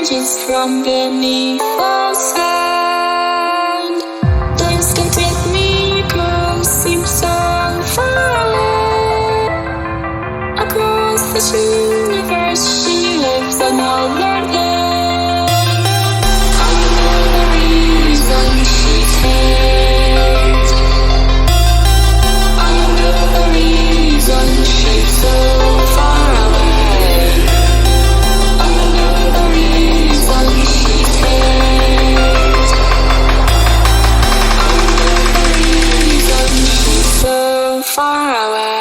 emerges from beneath the sand. Landscape with miracles seem so far away. Across this universe, she lives another day. I know the reason she stays. I know the reason she's so far away. I know the reason she stays. I know the reason she's so far away.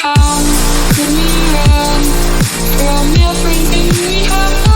How could we run from everything we have?